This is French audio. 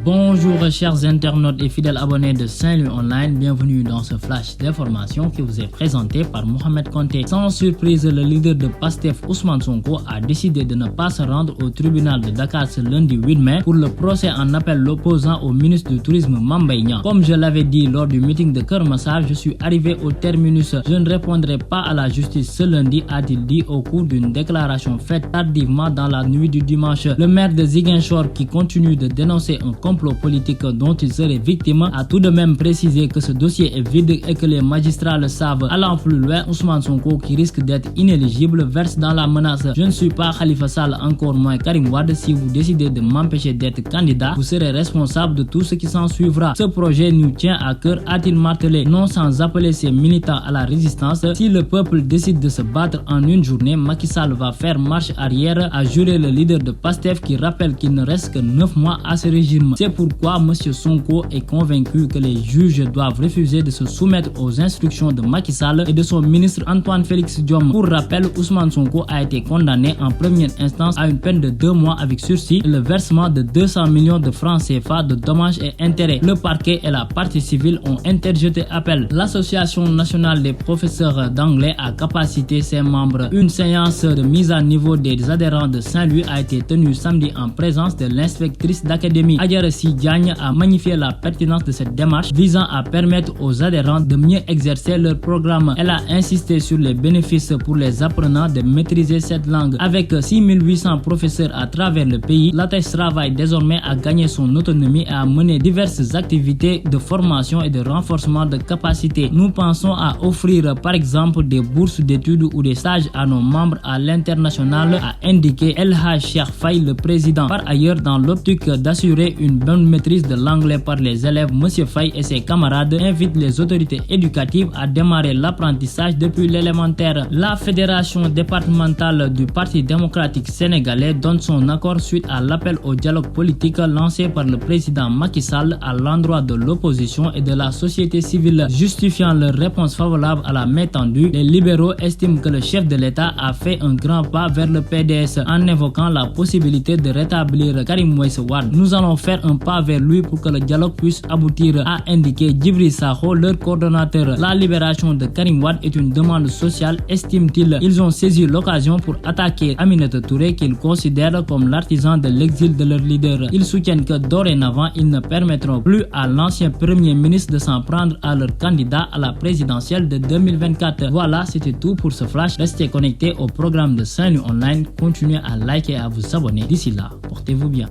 Bonjour chers internautes et fidèles abonnés de Saint-Louis Online, bienvenue dans ce flash d'information qui vous est présenté par Mohamed Konté. Sans surprise, le leader de PASTEF Ousmane Sonko a décidé de ne pas se rendre au tribunal de Dakar ce lundi 8 mai pour le procès en appel l'opposant au ministre du Tourisme Mame Mbaye Niang. Comme je l'avais dit lors du meeting de Keur Massar, je suis arrivé au terminus. Je ne répondrai pas à la justice ce lundi, a-t-il dit au cours d'une déclaration faite tardivement dans la nuit du dimanche. Le maire de Ziguinchor, qui continue de dénoncer un complot politique dont il serait victime, a tout de même précisé que ce dossier est vide et que les magistrats le savent. Allant plus loin, Ousmane Sonko, qui risque d'être inéligible, verse dans la menace. Je ne suis pas Khalifa Sall, encore moins Karim Wade. Si vous décidez de m'empêcher d'être candidat, vous serez responsable de tout ce qui s'en suivra. Ce projet nous tient à cœur, a-t-il martelé, non sans appeler ses militants à la résistance. Si le peuple décide de se battre en une journée, Macky Sall va faire marche arrière, a juré le leader de PASTEF, qui rappelle qu'il ne reste que 9 mois à ce régime. C'est pourquoi M. Sonko est convaincu que les juges doivent refuser de se soumettre aux instructions de Macky Sall et de son ministre Antoine Félix Diome. Pour rappel, Ousmane Sonko a été condamné en première instance à une peine de 2 mois avec sursis et le versement de 200 millions de francs CFA de dommages et intérêts. Le parquet et la partie civile ont interjeté appel. L'Association nationale des professeurs d'anglais a capacité ses membres. Une séance de mise à niveau des adhérents de Saint-Louis a été tenue samedi en présence de l'inspectrice d'académie. Adjarassy Diagne a magnifié la pertinence de cette démarche visant à permettre aux adhérents de mieux exercer leur programme. Elle a insisté sur les bénéfices pour les apprenants de maîtriser cette langue. Avec 6800 professeurs à travers le pays, l'ATES travaille désormais à gagner son autonomie et à mener diverses activités de formation et de renforcement de capacités. Nous pensons à offrir par exemple des bourses d'études ou des stages à nos membres à l'international, a indiqué El Hadj Cheikh Faye, le président. Par ailleurs, dans l'optique d'assurer une bonne maîtrise de l'anglais par les élèves, M. Faye et ses camarades invitent les autorités éducatives à démarrer l'apprentissage depuis l'élémentaire. La fédération départementale du Parti démocratique sénégalais donne son accord suite à l'appel au dialogue politique lancé par le président Macky Sall à l'endroit de l'opposition et de la société civile. Justifiant leur réponse favorable à la main tendue, les libéraux estiment que le chef de l'État a fait un grand pas vers le PDS en évoquant la possibilité de rétablir Karim Wade. Nous allons faire un pas vers lui pour que le dialogue puisse aboutir, a indiqué Djibril Sakho, leur coordonnateur. La libération de Karim Wade est une demande sociale, estime-t-il. Ils ont saisi l'occasion pour attaquer Aminata Touré, qu'ils considèrent comme l'artisan de l'exil de leur leader. Ils soutiennent que dorénavant, ils ne permettront plus à l'ancien premier ministre de s'en prendre à leur candidat à la présidentielle de 2024. Voilà, c'était tout pour ce flash. Restez connectés au programme de Saint-Louis Online. Continuez à liker et à vous abonner. D'ici là, portez-vous bien.